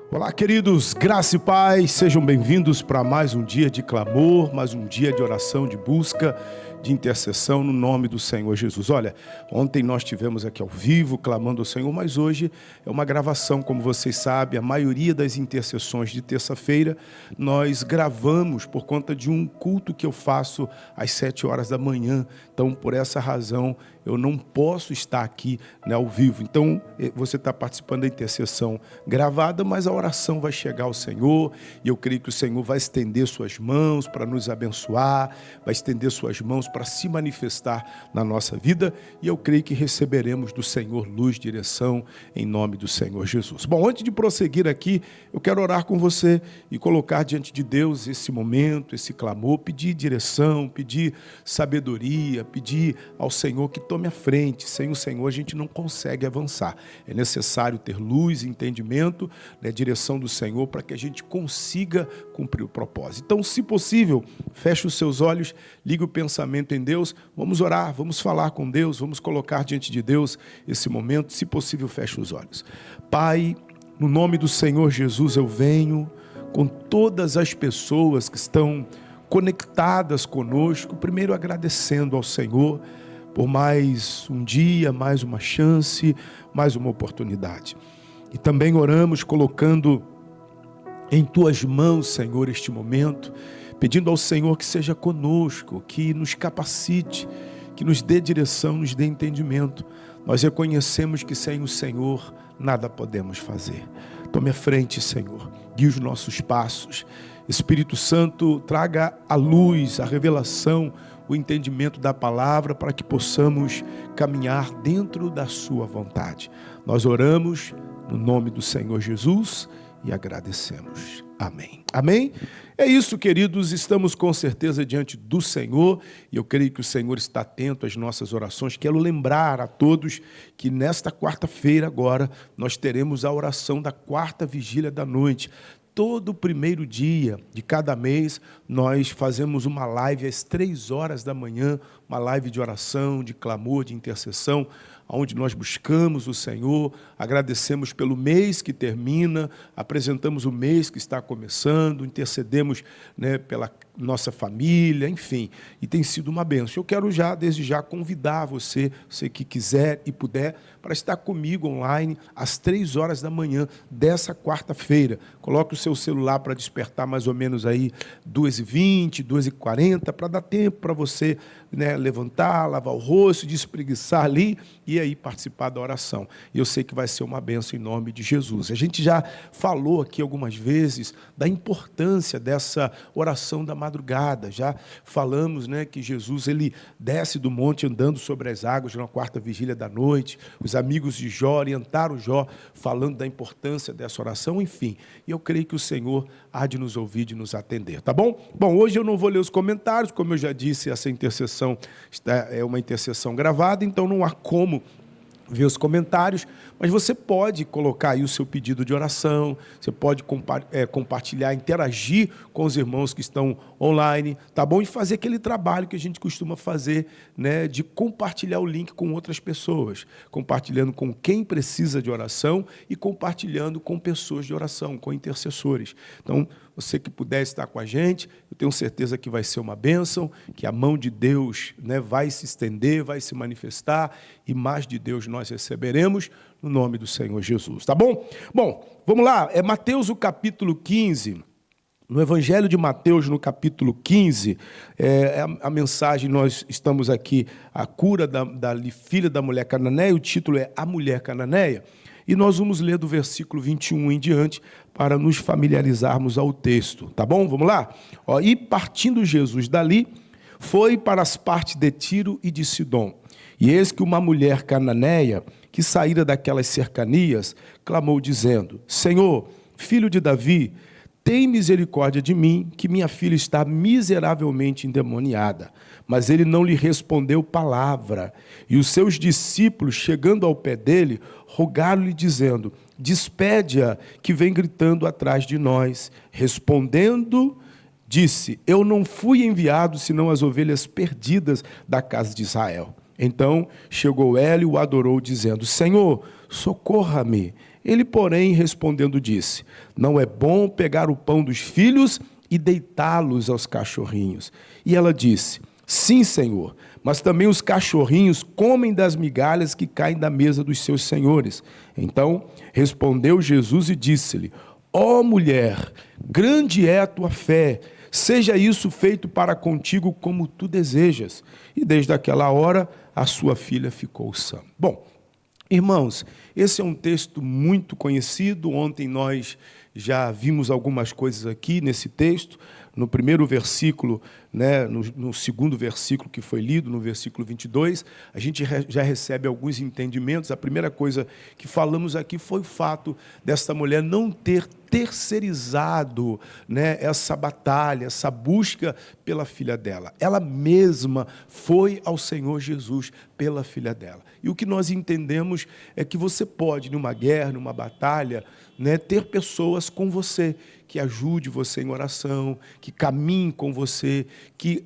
Olá, queridos, graça e paz, sejam bem-vindos para mais um dia de clamor, mais um dia de oração, de busca, de intercessão no nome do Senhor Jesus. Olha, ontem nós tivemos aqui ao vivo, clamando ao Senhor, mas hoje é uma gravação, como vocês sabem, a maioria das intercessões de terça-feira nós gravamos por conta de um culto que eu faço às 7 horas da manhã, então por essa razão eu não posso estar aqui, ao vivo. Então, você está participando da intercessão gravada, mas a oração vai chegar ao Senhor, e eu creio que o Senhor vai estender suas mãos para nos abençoar, vai estender suas mãos para se manifestar na nossa vida, e eu creio que receberemos do Senhor luz, direção, em nome do Senhor Jesus. Bom, antes de prosseguir aqui, eu quero orar com você e colocar diante de Deus esse momento, esse clamor, pedir direção, pedir sabedoria, pedir ao Senhor que tome a frente. Sem o Senhor a gente não consegue avançar. É necessário ter luz, entendimento, direção do Senhor para que a gente consiga cumprir o propósito. Então, se possível, feche os seus olhos, ligue o pensamento em Deus, vamos orar, vamos falar com Deus, vamos colocar diante de Deus esse momento. Se possível, feche os olhos. Pai, no nome do Senhor Jesus, eu venho com todas as pessoas que estão conectadas conosco, primeiro agradecendo ao Senhor por mais um dia, mais uma chance, mais uma oportunidade. E também oramos colocando em Tuas mãos, Senhor, este momento, pedindo ao Senhor que seja conosco, que nos capacite, que nos dê direção, nos dê entendimento. Nós reconhecemos que sem o Senhor nada podemos fazer. Tome a frente, Senhor, guie os nossos passos. Espírito Santo, traga a luz, a revelação, o entendimento da palavra para que possamos caminhar dentro da sua vontade. Nós oramos no nome do Senhor Jesus e agradecemos. Amém. Amém? É isso, queridos, estamos com certeza diante do Senhor e eu creio que o Senhor está atento às nossas orações. Quero lembrar a todos que nesta quarta-feira agora nós teremos a oração da quarta vigília da noite. Todo primeiro dia de cada mês, nós fazemos uma live às 3 horas da manhã, uma live de oração, de clamor, de intercessão, onde nós buscamos o Senhor, agradecemos pelo mês que termina, apresentamos o mês que está começando, intercedemos, pela nossa família, enfim, e tem sido uma bênção. Eu quero desde já convidar você que quiser e puder, para estar comigo online às 3 horas da manhã dessa quarta-feira. Coloque o seu celular para despertar mais ou menos aí 2h20, 2h40, para dar tempo para você levantar, lavar o rosto, despreguiçar ali e aí participar da oração. E eu sei que vai ser uma bênção em nome de Jesus. A gente já falou aqui algumas vezes da importância dessa oração da madrugada. Já falamos que Jesus ele desce do monte andando sobre as águas na quarta vigília da noite. Os amigos de Jó orientaram Jó falando da importância dessa oração, enfim. E eu creio que o Senhor há de nos ouvir, de nos atender, tá bom? Bom, hoje eu não vou ler os comentários, como eu já disse, essa intercessão é uma intercessão gravada, então não há como ver os comentários, mas você pode colocar aí o seu pedido de oração, você pode compartilhar, interagir com os irmãos que estão online, tá bom? E fazer aquele trabalho que a gente costuma fazer, de compartilhar o link com outras pessoas, compartilhando com quem precisa de oração e compartilhando com pessoas de oração, com intercessores. Então, você que puder estar com a gente, eu tenho certeza que vai ser uma bênção, que a mão de Deus vai se estender, vai se manifestar, e mais de Deus nós receberemos no nome do Senhor Jesus, tá bom? Bom, vamos lá, é Mateus, o capítulo 15, no Evangelho de Mateus, no capítulo 15, a mensagem, nós estamos aqui, a cura da filha da mulher cananeia, o título é A Mulher Cananeia, e nós vamos ler do versículo 21 em diante para nos familiarizarmos ao texto, tá bom? Vamos lá? E partindo Jesus dali, foi para as partes de Tiro e de Sidom. E eis que uma mulher cananeia, que saíra daquelas cercanias, clamou dizendo: Senhor, filho de Davi, tem misericórdia de mim, que minha filha está miseravelmente endemoniada. Mas ele não lhe respondeu palavra. E os seus discípulos, chegando ao pé dele, rogaram-lhe, dizendo: despede-a, que vem gritando atrás de nós. Respondendo, disse: eu não fui enviado, senão as ovelhas perdidas da casa de Israel. Então chegou ela e o adorou, dizendo: Senhor, socorra-me. Ele, porém, respondendo, disse: Não é bom pegar o pão dos filhos e deitá-los aos cachorrinhos. E ela disse: Sim, Senhor, mas também os cachorrinhos comem das migalhas que caem da mesa dos seus senhores. Então respondeu Jesus e disse-lhe: Ó mulher, grande é a tua fé, seja isso feito para contigo como tu desejas. E desde aquela hora a sua filha ficou sã. Bom, irmãos, esse é um texto muito conhecido. Ontem nós já vimos algumas coisas aqui nesse texto. No primeiro versículo, né, no segundo versículo que foi lido, no versículo 22, a gente já recebe alguns entendimentos. A primeira coisa que falamos aqui foi o fato dessa mulher não ter terceirizado, né, essa batalha, essa busca pela filha dela. Ela mesma foi ao Senhor Jesus pela filha dela. E o que nós entendemos é que você pode, numa guerra, numa batalha, né, ter pessoas com você, que ajude você em oração, que caminhe com você, que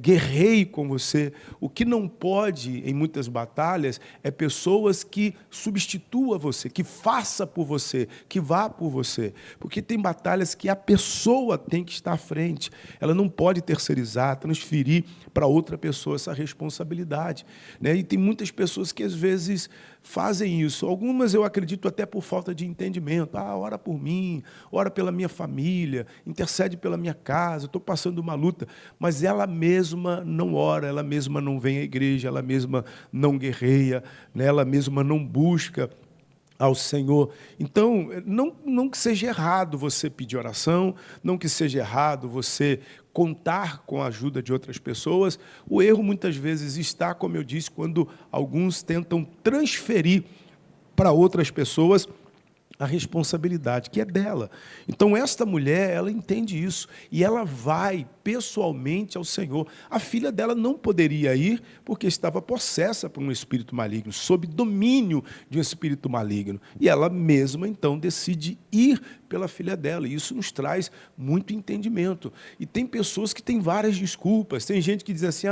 guerreie com você. O que não pode, em muitas batalhas, é pessoas que substituam você, que faça por você, que vá por você. Porque tem batalhas que a pessoa tem que estar à frente. Ela não pode terceirizar, transferir para outra pessoa essa responsabilidade, né? E tem muitas pessoas que, às vezes, fazem isso. Algumas, eu acredito, até por falta de entendimento. Ora por mim, ora pela minha família, intercede pela minha casa, estou passando uma luta. Mas ela mesma não ora, ela mesma não vem à igreja, ela mesma não guerreia, né? Ela mesma não busca ao Senhor. Então, não que seja errado você pedir oração, não que seja errado você contar com a ajuda de outras pessoas. O erro, muitas vezes, está, como eu disse, quando alguns tentam transferir para outras pessoas a responsabilidade que é dela. Então, esta mulher, ela entende isso, e ela vai pessoalmente ao Senhor. A filha dela não poderia ir, porque estava possessa por um espírito maligno, sob domínio de um espírito maligno. E ela mesma, então, decide ir pela filha dela, e isso nos traz muito entendimento. E tem pessoas que têm várias desculpas. Tem gente que diz assim: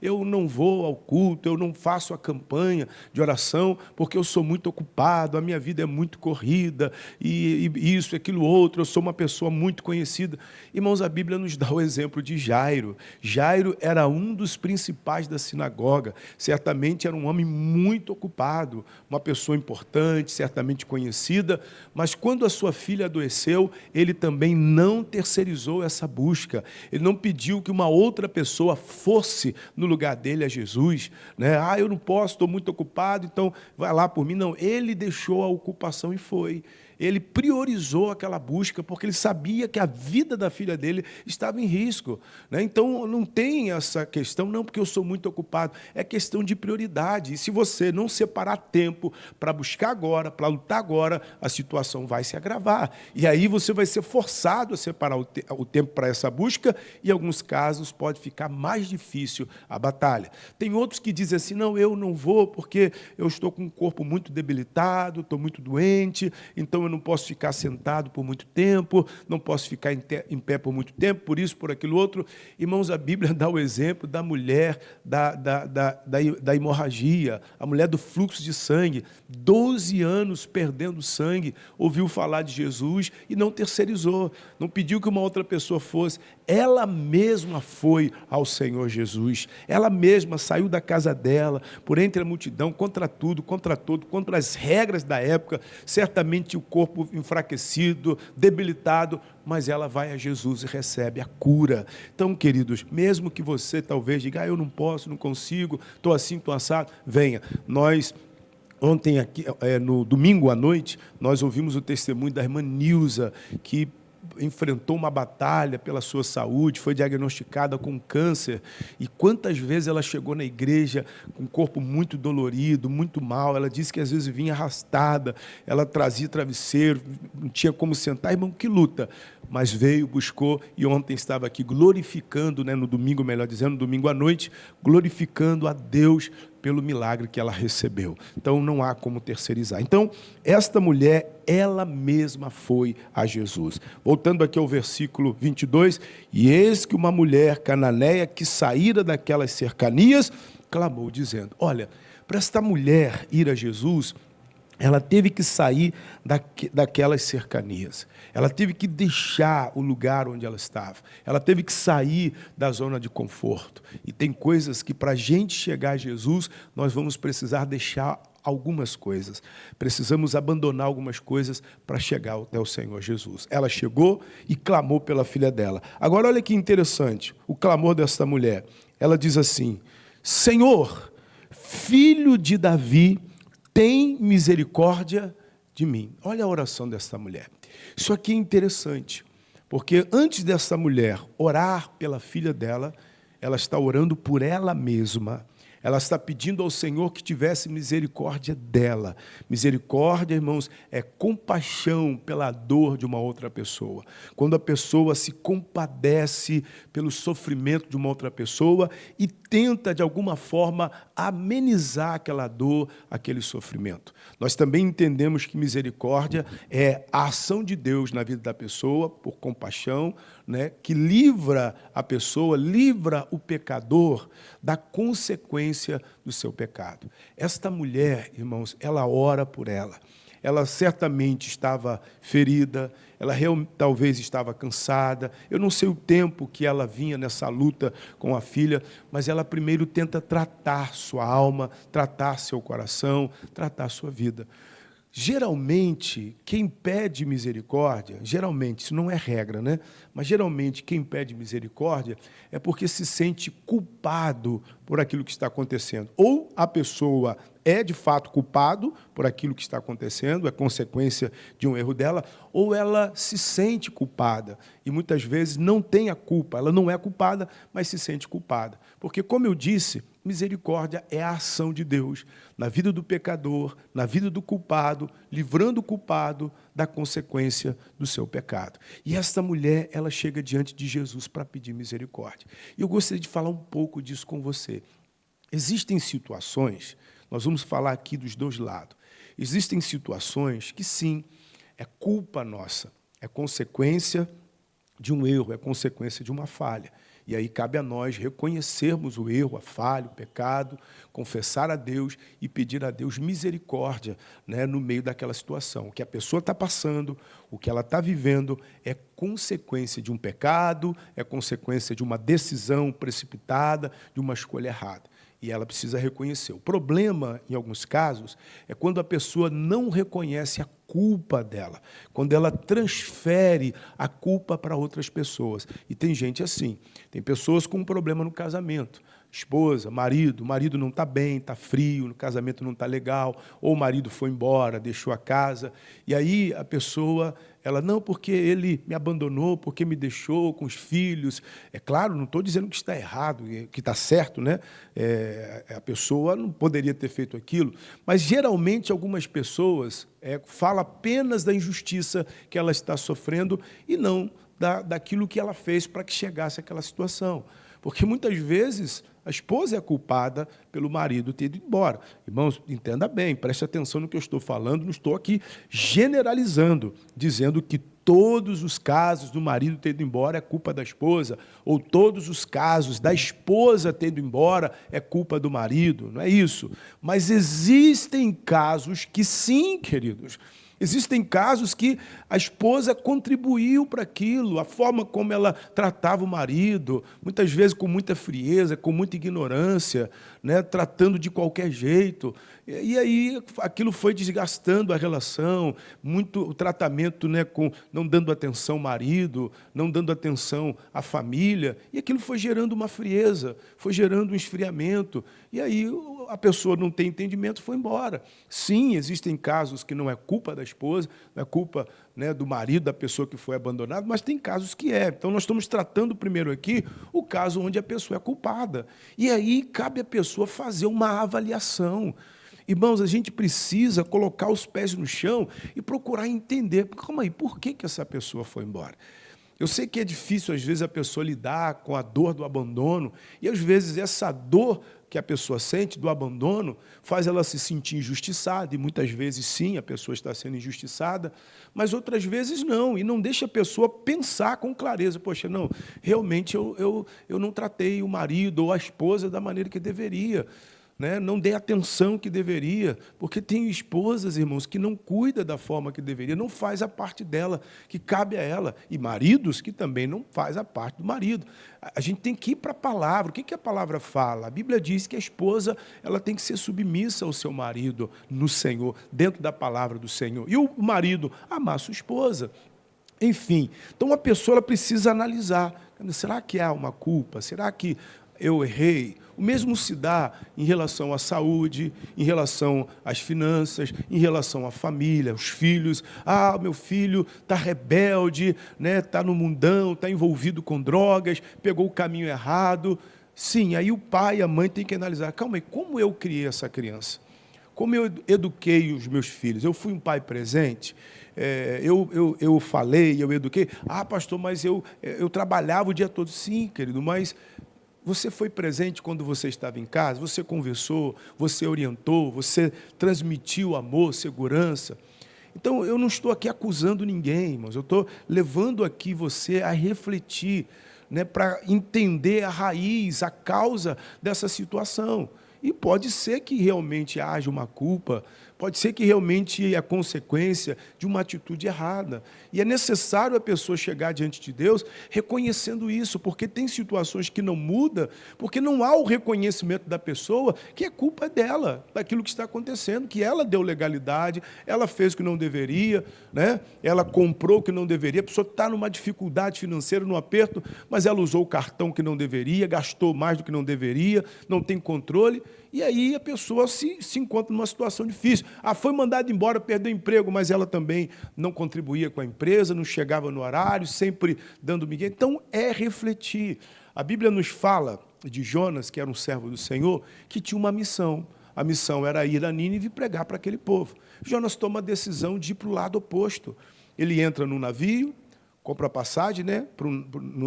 eu não vou ao culto, eu não faço a campanha de oração, porque eu sou muito ocupado, a minha vida é muito corrida, e isso, aquilo, outro, eu sou uma pessoa muito conhecida. Irmãos, a Bíblia nos dá o exemplo de Jairo. Jairo era um dos principais da sinagoga, certamente era um homem muito ocupado, uma pessoa importante, certamente conhecida, mas quando a sua filha adoeceu, ele também não terceirizou essa busca, ele não pediu que uma outra pessoa fosse no lugar dele a Jesus, né? Eu não posso, estou muito ocupado, então vai lá por mim. Não, ele deixou a ocupação e foi. Ele priorizou aquela busca, porque ele sabia que a vida da filha dele estava em risco, né? Então, não tem essa questão, não, porque eu sou muito ocupado. É questão de prioridade. E se você não separar tempo para buscar agora, para lutar agora, a situação vai se agravar. E aí você vai ser forçado a separar o tempo para essa busca, e em alguns casos pode ficar mais difícil a batalha. Tem outros que dizem assim: não, eu não vou porque eu estou com o corpo muito debilitado, estou muito doente, então eu não posso ficar sentado por muito tempo, não posso ficar em pé por muito tempo, por isso, por aquilo outro. Irmãos, a Bíblia dá o exemplo da mulher da hemorragia, a mulher do fluxo de sangue, 12 anos perdendo sangue, ouviu falar de Jesus e não terceirizou, não pediu que uma outra pessoa fosse. Ela mesma foi ao Senhor Jesus, ela mesma saiu da casa dela, por entre a multidão, contra tudo, contra todo, contra as regras da época, certamente o corpo enfraquecido, debilitado, mas ela vai a Jesus e recebe a cura. Então, queridos, mesmo que você talvez diga: eu não posso, não consigo, estou assim, estou assado, venha. Ontem, aqui, no domingo à noite, nós ouvimos o testemunho da irmã Nilza, que enfrentou uma batalha pela sua saúde, foi diagnosticada com câncer, e quantas vezes ela chegou na igreja com o corpo muito dolorido, muito mal. Ela disse que às vezes vinha arrastada, ela trazia travesseiro, não tinha como sentar. Irmão, que luta! Mas veio, buscou, e ontem estava aqui glorificando, né, no domingo, melhor dizendo, no domingo à noite, glorificando a Deus pelo milagre que ela recebeu. Então, não há como terceirizar. Então, esta mulher, ela mesma foi a Jesus. Voltando aqui ao versículo 22, e eis que uma mulher cananeia que saíra daquelas cercanias clamou, dizendo: olha, para esta mulher ir a Jesus, ela teve que sair daquelas cercanias. Ela teve que deixar o lugar onde ela estava. Ela teve que sair da zona de conforto. E tem coisas que, para a gente chegar a Jesus, nós vamos precisar deixar algumas coisas. Precisamos abandonar algumas coisas para chegar até o Senhor Jesus. Ela chegou e clamou pela filha dela. Agora, olha que interessante, o clamor desta mulher. Ela diz assim: Senhor, filho de Davi, tem misericórdia de mim. Olha a oração desta mulher. Isso aqui é interessante, porque antes dessa mulher orar pela filha dela, ela está orando por ela mesma. Ela está pedindo ao Senhor que tivesse misericórdia dela. Misericórdia, irmãos, é compaixão pela dor de uma outra pessoa. Quando a pessoa se compadece pelo sofrimento de uma outra pessoa e tenta, de alguma forma, amenizar aquela dor, aquele sofrimento. Nós também entendemos que misericórdia é a ação de Deus na vida da pessoa, por compaixão, né, que livra a pessoa, livra o pecador da consequência do seu pecado. Esta mulher, irmãos, ela ora por ela. Ela certamente estava ferida, ela talvez estava cansada. Eu não sei o tempo que ela vinha nessa luta com a filha, mas ela primeiro tenta tratar sua alma, tratar seu coração, tratar sua vida. Geralmente, quem pede misericórdia, geralmente, isso não é regra, né? Mas geralmente quem pede misericórdia é porque se sente culpado por aquilo que está acontecendo. Ou a pessoa é de fato culpado por aquilo que está acontecendo, é consequência de um erro dela, ou ela se sente culpada e muitas vezes não tem a culpa, ela não é culpada, mas se sente culpada. Porque, como eu disse, misericórdia é a ação de Deus na vida do pecador, na vida do culpado, livrando o culpado da consequência do seu pecado. E esta mulher, ela chega diante de Jesus para pedir misericórdia. E eu gostaria de falar um pouco disso com você. Existem situações, nós vamos falar aqui dos dois lados, existem situações que sim, é culpa nossa, é consequência de um erro, é consequência de uma falha. E aí cabe a nós reconhecermos o erro, a falha, o pecado, confessar a Deus e pedir a Deus misericórdia, né, no meio daquela situação. O que a pessoa está passando, o que ela está vivendo é consequência de um pecado, é consequência de uma decisão precipitada, de uma escolha errada. E ela precisa reconhecer. O problema, em alguns casos, é quando a pessoa não reconhece a culpa dela, quando ela transfere a culpa para outras pessoas. E tem gente assim, tem pessoas com um problema no casamento, esposa, marido, o marido não está bem, está frio, o casamento não está legal, ou o marido foi embora, deixou a casa, e aí a pessoa, ela, não, porque ele me abandonou, porque me deixou com os filhos. É claro, não estou dizendo que está errado, que está certo, né? A pessoa não poderia ter feito aquilo, mas geralmente algumas pessoas falam apenas da injustiça que ela está sofrendo e não daquilo que ela fez para que chegasse àquela situação. Porque muitas vezes a esposa é culpada pelo marido ter ido embora. Irmãos, entenda bem, preste atenção no que eu estou falando, não estou aqui generalizando, dizendo que todos os casos do marido ter ido embora é culpa da esposa, ou todos os casos da esposa ter ido embora é culpa do marido, não é isso. Mas existem casos que sim, queridos, existem casos que a esposa contribuiu para aquilo, a forma como ela tratava o marido, muitas vezes com muita frieza, com muita ignorância, né, tratando de qualquer jeito. E aí aquilo foi desgastando a relação, muito o tratamento, né, não dando atenção ao marido, não dando atenção à família, e aquilo foi gerando uma frieza, foi gerando um esfriamento. E aí a pessoa não tem entendimento, foi embora. Sim, existem casos que não é culpa da esposa, não é culpa, né, do marido, da pessoa que foi abandonada, mas tem casos que é. Então, nós estamos tratando primeiro aqui o caso onde a pessoa é culpada. E aí cabe à pessoa fazer uma avaliação. Irmãos, a gente precisa colocar os pés no chão e procurar entender, calma aí, por que essa pessoa foi embora? Eu sei que é difícil, às vezes, a pessoa lidar com a dor do abandono, e às vezes essa dor que a pessoa sente do abandono faz ela se sentir injustiçada, e muitas vezes sim, a pessoa está sendo injustiçada, mas outras vezes não, e não deixa a pessoa pensar com clareza, poxa, não, realmente eu não tratei o marido ou a esposa da maneira que deveria, né? Não dei a atenção que deveria, porque tem esposas, irmãos, que não cuida da forma que deveria, não faz a parte dela, que cabe a ela, e maridos que também não faz a parte do marido. A gente tem que ir para a palavra. O que a palavra fala? A Bíblia diz que a esposa ela tem que ser submissa ao seu marido no Senhor, dentro da palavra do Senhor. E o marido amar a sua esposa. Enfim, então a pessoa ela precisa analisar. Será que há uma culpa? Será que eu errei? O mesmo se dá em relação à saúde, em relação às finanças, em relação à família, os filhos. Ah, meu filho está rebelde, né? Está no mundão, está envolvido com drogas, pegou o caminho errado. Sim, aí o pai e a mãe têm que analisar. Calma aí, como eu criei essa criança? Como eu eduquei os meus filhos? Eu fui um pai presente? Eu falei, eu eduquei? Ah, pastor, mas eu trabalhava o dia todo. Sim, querido, mas você foi presente quando você estava em casa? Você conversou, você orientou, você transmitiu amor, segurança? Então, eu não estou aqui acusando ninguém, irmãos. Eu estou levando aqui você a refletir, né, para entender a raiz, a causa dessa situação. E pode ser que realmente haja uma culpa, pode ser que realmente é consequência de uma atitude errada. E é necessário a pessoa chegar diante de Deus reconhecendo isso, porque tem situações que não mudam, porque não há o reconhecimento da pessoa que a culpa é dela, daquilo que está acontecendo, que ela deu legalidade, ela fez o que não deveria, né? Ela comprou o que não deveria, a pessoa está numa dificuldade financeira, num aperto, mas ela usou o cartão que não deveria, gastou mais do que não deveria, não tem controle. E aí a pessoa se encontra numa situação difícil. Ah, foi mandada embora, perdeu o emprego, mas ela também não contribuía com a empresa, não chegava no horário, sempre dando migué. Então, é refletir. A Bíblia nos fala de Jonas, que era um servo do Senhor, que tinha uma missão. A missão era ir a Nínive e pregar para aquele povo. Jonas toma a decisão de ir para o lado oposto. Ele entra no navio, compra a passagem, né?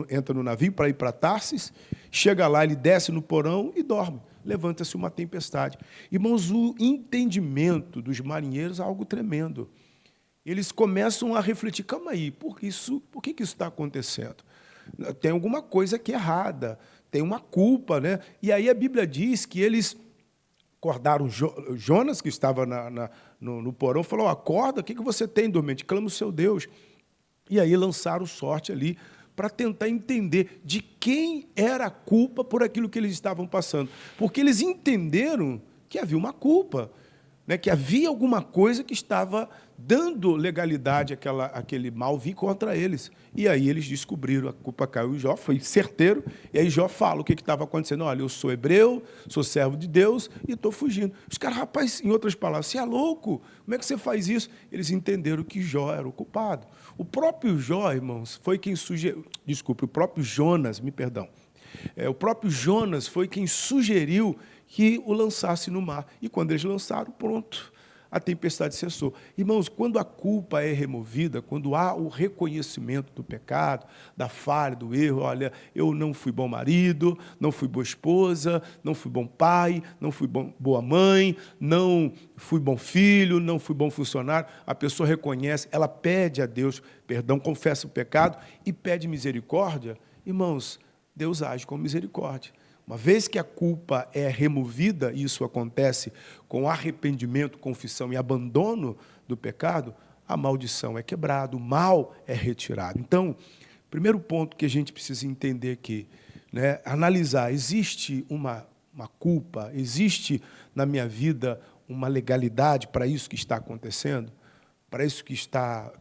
Entra no navio para ir para Tarsis, chega lá, ele desce no porão e dorme. Levanta-se uma tempestade. Irmãos, o entendimento dos marinheiros é algo tremendo. Eles começam a refletir, calma aí, por que isso está acontecendo? Tem alguma coisa que é errada, tem uma culpa, né? E aí a Bíblia diz que eles acordaram Jonas, que estava no porão, falou, acorda, o que você tem, dormente? Clama o seu Deus. E aí lançaram sorte ali para tentar entender de quem era a culpa por aquilo que eles estavam passando. Porque eles entenderam que havia uma culpa, né? Que havia alguma coisa que estava dando legalidade àquele mal vir contra eles. E aí eles descobriram, a culpa caiu em Jó, foi certeiro, e aí Jó fala o que estava acontecendo. Olha, eu sou hebreu, sou servo de Deus e estou fugindo. Os caras, rapaz, em outras palavras, você é louco? Como é que você faz isso? Eles entenderam que Jó era o culpado. O próprio Jó, irmãos, foi quem sugeriu... Desculpe, o próprio Jonas, me perdão. O próprio Jonas foi quem sugeriu que o lançasse no mar. E quando eles lançaram, pronto, a tempestade cessou. Irmãos, quando a culpa é removida, quando há o reconhecimento do pecado, da falha, do erro, olha, eu não fui bom marido, não fui boa esposa, não fui bom pai, não fui boa mãe, não fui bom filho, não fui bom funcionário, a pessoa reconhece, ela pede a Deus perdão, confessa o pecado e pede misericórdia, irmãos, Deus age com misericórdia. Uma vez que a culpa é removida, e isso acontece com arrependimento, confissão e abandono do pecado, a maldição é quebrada, o mal é retirado. Então, primeiro ponto que a gente precisa entender aqui, né, analisar, existe uma culpa, existe na minha vida uma legalidade para isso que está acontecendo? Para isso que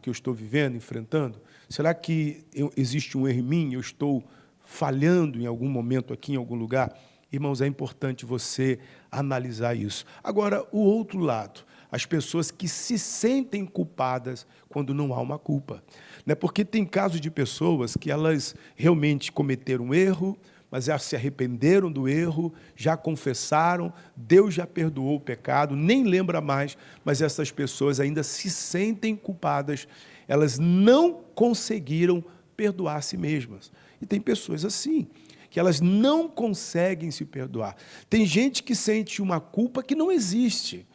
eu estou vivendo, enfrentando? Será que existe um erro em mim? Eu estou falhando em algum momento aqui, em algum lugar? Irmãos, é importante você analisar isso. Agora, o outro lado, as pessoas que se sentem culpadas quando não há uma culpa. Né? Porque tem casos de pessoas que elas realmente cometeram um erro, mas já se arrependeram do erro, já confessaram, Deus já perdoou o pecado, nem lembra mais, mas essas pessoas ainda se sentem culpadas, elas não conseguiram perdoar a si mesmas. E tem pessoas assim, que elas não conseguem se perdoar. Tem gente que sente uma culpa que não existe.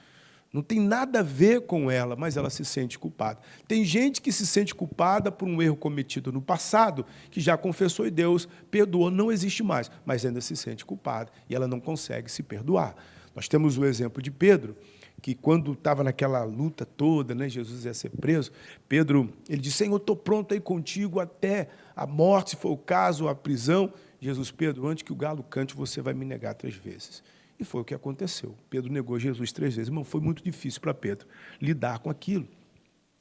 Não tem nada a ver com ela, mas ela se sente culpada. Tem gente que se sente culpada por um erro cometido no passado, que já confessou e Deus perdoou, não existe mais, mas ainda se sente culpada e ela não consegue se perdoar. Nós temos o exemplo de Pedro, que quando estava naquela luta toda, né, Jesus ia ser preso, Pedro, ele disse, Senhor, estou pronto aí contigo até a morte, se for o caso, a prisão. Jesus, Pedro, antes que o galo cante, você vai me negar 3 vezes. E foi o que aconteceu. Pedro negou Jesus 3 vezes. Irmão, foi muito difícil para Pedro lidar com aquilo.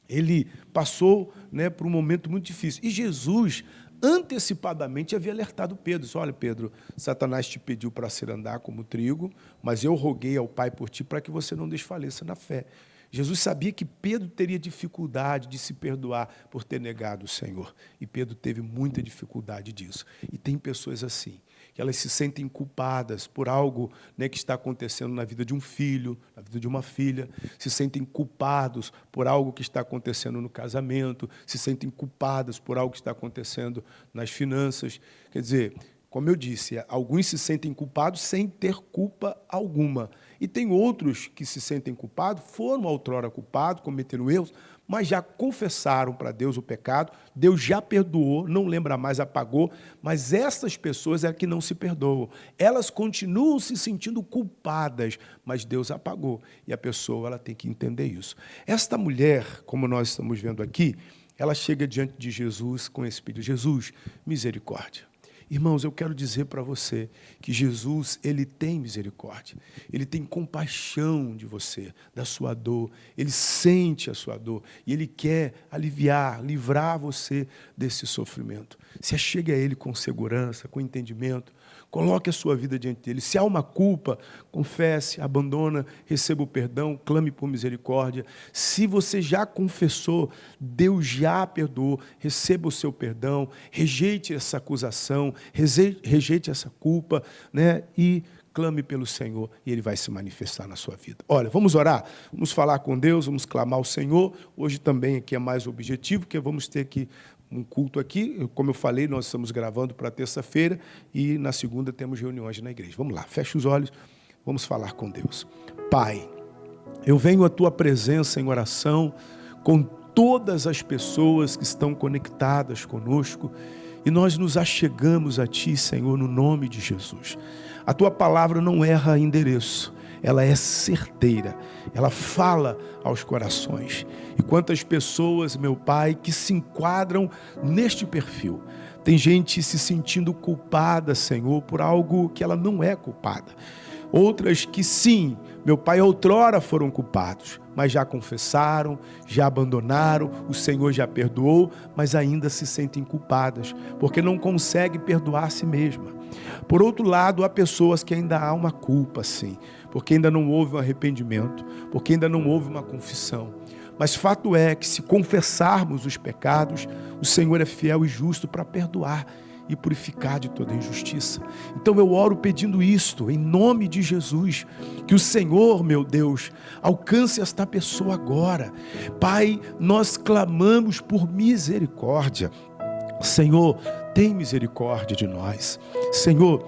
Ele passou, né, por um momento muito difícil. E Jesus, antecipadamente, havia alertado Pedro. Disse, olha, Pedro, Satanás te pediu para se andar como trigo, mas eu roguei ao Pai por ti para que você não desfaleça na fé. Jesus sabia que Pedro teria dificuldade de se perdoar por ter negado o Senhor. E Pedro teve muita dificuldade disso. E tem pessoas assim, que elas se sentem culpadas por algo, né, que está acontecendo na vida de um filho, na vida de uma filha, se sentem culpados por algo que está acontecendo no casamento, se sentem culpadas por algo que está acontecendo nas finanças. Quer dizer, como eu disse, alguns se sentem culpados sem ter culpa alguma. E tem outros que se sentem culpados, foram outrora culpados, cometeram erros, mas já confessaram para Deus o pecado, Deus já perdoou, não lembra mais, apagou, mas essas pessoas é que não se perdoam. Elas continuam se sentindo culpadas, mas Deus apagou. E a pessoa ela tem que entender isso. Esta mulher, como nós estamos vendo aqui, ela chega diante de Jesus com esse pedido, Jesus, misericórdia. Irmãos, eu quero dizer para você que Jesus, ele tem misericórdia, ele tem compaixão de você, da sua dor, ele sente a sua dor e ele quer aliviar, livrar você desse sofrimento. Se achegue a ele com segurança, com entendimento, coloque a sua vida diante dele. Se há uma culpa, confesse, abandona, receba o perdão, clame por misericórdia. Se você já confessou, Deus já perdoou, receba o seu perdão, rejeite essa acusação, rejeite essa culpa, né? E clame pelo Senhor e Ele vai se manifestar na sua vida. Olha, vamos orar, vamos falar com Deus, vamos clamar ao Senhor. Hoje também aqui é mais objetivo, porque vamos ter aqui um culto aqui, como eu falei, nós estamos gravando para terça-feira e na segunda temos reuniões na igreja. Vamos lá, fecha os olhos, vamos falar com Deus. Pai, eu venho à Tua presença em oração com todas as pessoas que estão conectadas conosco e nós nos achegamos a Ti, Senhor, no nome de Jesus. A Tua palavra não erra endereço. Ela é certeira, ela fala aos corações. E quantas pessoas, meu Pai, que se enquadram neste perfil. Tem gente se sentindo culpada, Senhor, por algo que ela não é culpada. Outras que sim, meu Pai, outrora foram culpados, mas já confessaram, já abandonaram, o Senhor já perdoou, mas ainda se sentem culpadas, porque não conseguem perdoar a si mesma. Por outro lado, há pessoas que ainda há uma culpa, sim, porque ainda não houve um arrependimento, porque ainda não houve uma confissão. Mas fato é que se confessarmos os pecados, o Senhor é fiel e justo para perdoar e purificar de toda injustiça. Então eu oro pedindo isto, em nome de Jesus, que o Senhor, meu Deus, alcance esta pessoa agora. Pai, nós clamamos por misericórdia. Senhor, tem misericórdia de nós. Senhor,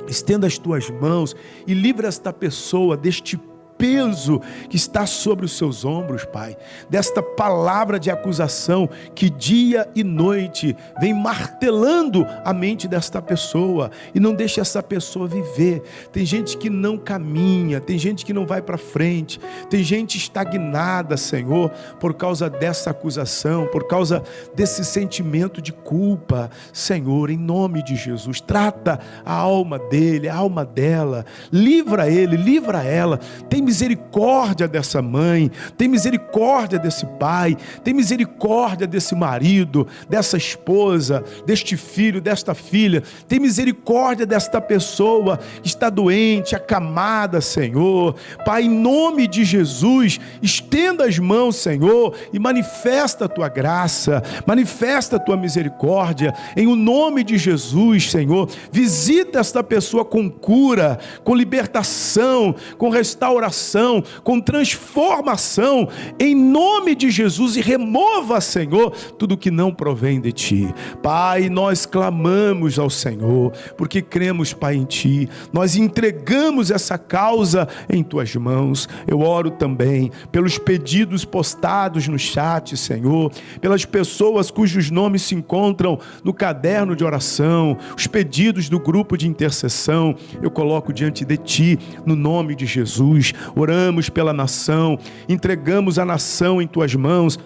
estenda as Tuas mãos e livra esta pessoa deste peso que está sobre os seus ombros, Pai, desta palavra de acusação que dia e noite vem martelando a mente desta pessoa e não deixa essa pessoa viver. Tem gente que não caminha, tem gente que não vai para frente, tem gente estagnada, Senhor, por causa dessa acusação, por causa desse sentimento de culpa. Senhor, em nome de Jesus, trata a alma dele, a alma dela, livra ele, livra ela. Tem misericórdia dessa mãe, tem misericórdia desse pai, tem misericórdia desse marido, dessa esposa, deste filho, desta filha, tem misericórdia desta pessoa que está doente, acamada, Senhor. Pai, em nome de Jesus, estenda as mãos, Senhor, e manifesta a Tua graça, manifesta a Tua misericórdia, em o nome de Jesus, Senhor. Visita esta pessoa com cura, com libertação, com restauração, restauração, com transformação, em nome de Jesus, e remova, Senhor, tudo que não provém de Ti. Pai, nós clamamos ao Senhor, porque cremos, Pai, em Ti. Nós entregamos essa causa em Tuas mãos. Eu oro também pelos pedidos postados no chat, Senhor, pelas pessoas cujos nomes se encontram no caderno de oração, os pedidos do grupo de intercessão, eu coloco diante de Ti, no nome de Jesus. Oramos pela nação, entregamos a nação em Tuas mãos.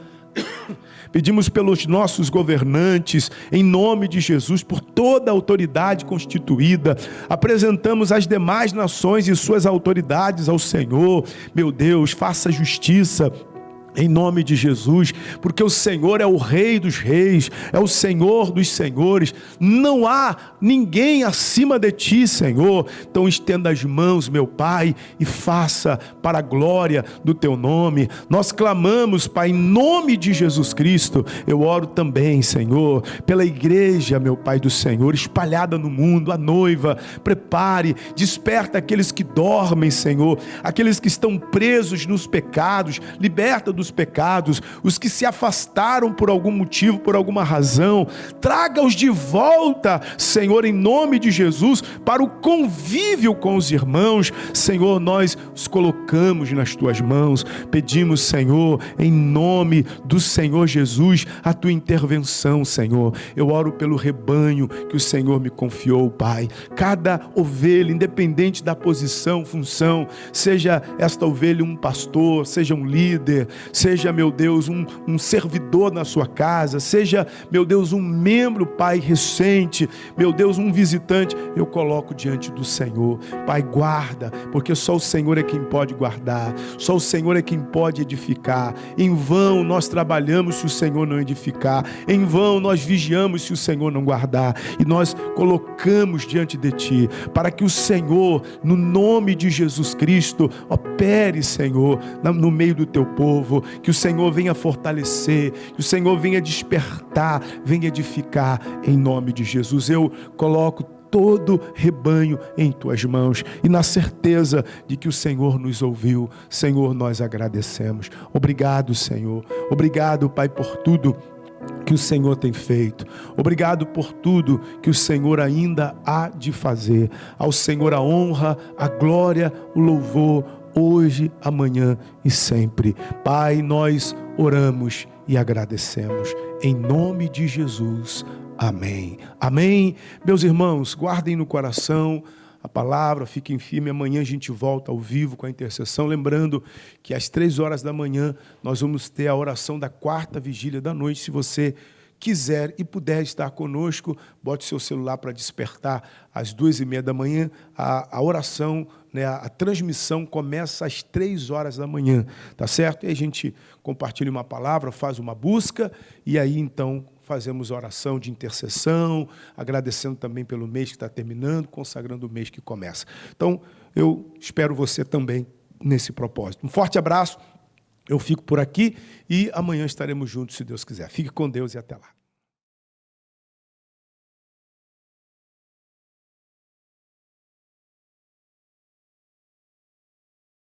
Pedimos pelos nossos governantes, em nome de Jesus, por toda a autoridade constituída. Apresentamos as demais nações e suas autoridades ao Senhor. Meu Deus, faça justiça em nome de Jesus, porque o Senhor é o Rei dos Reis, é o Senhor dos Senhores. Não há ninguém acima de Ti, Senhor. Então estenda as mãos, meu Pai, e faça para a glória do Teu nome. Nós clamamos, Pai, em nome de Jesus Cristo. Eu oro também, Senhor, pela igreja, meu Pai do Senhor, espalhada no mundo, a noiva. Prepare, desperta aqueles que dormem, Senhor, aqueles que estão presos nos pecados, liberta dos pecados, os que se afastaram por algum motivo, por alguma razão, traga-os de volta, Senhor, em nome de Jesus, para o convívio com os irmãos. Senhor, nós os colocamos nas Tuas mãos, pedimos, Senhor, em nome do Senhor Jesus, a Tua intervenção, Senhor. Eu oro pelo rebanho que o Senhor me confiou, Pai. Cada ovelha, independente da posição, função, seja esta ovelha um pastor, seja um líder, seja, meu Deus, um servidor na sua casa, seja, meu Deus, um membro, Pai, recente, meu Deus, um visitante, eu coloco diante do Senhor. Pai, guarda, porque só o Senhor é quem pode guardar, só o Senhor é quem pode edificar. Em vão nós trabalhamos se o Senhor não edificar, em vão nós vigiamos se o Senhor não guardar, e nós colocamos diante de Ti, para que o Senhor, no nome de Jesus Cristo, opere, Senhor, no meio do Teu povo, que o Senhor venha fortalecer, que o Senhor venha despertar, venha edificar, em nome de Jesus. Eu coloco todo rebanho em Tuas mãos, e na certeza de que o Senhor nos ouviu. Senhor, nós agradecemos. Obrigado, Senhor. Obrigado, Pai, por tudo que o Senhor tem feito. Obrigado por tudo que o Senhor ainda há de fazer. Ao Senhor a honra, a glória, o louvor, hoje, amanhã e sempre. Pai, nós oramos e agradecemos. Em nome de Jesus. Amém. Amém. Meus irmãos, guardem no coração a palavra, fiquem firmes. Amanhã a gente volta ao vivo com a intercessão. Lembrando que às 3 horas da manhã nós vamos ter a oração da 4ª vigília da noite. Se você quiser e puder estar conosco, bote seu celular para despertar às 2h30 da manhã. A oração, né, a transmissão começa às 3 horas da manhã, tá certo? E a gente compartilha uma palavra, faz uma busca, e aí então fazemos oração de intercessão, agradecendo também pelo mês que está terminando, consagrando o mês que começa. Então, eu espero você também nesse propósito. Um forte abraço. Eu fico por aqui e amanhã estaremos juntos, se Deus quiser. Fique com Deus e até lá.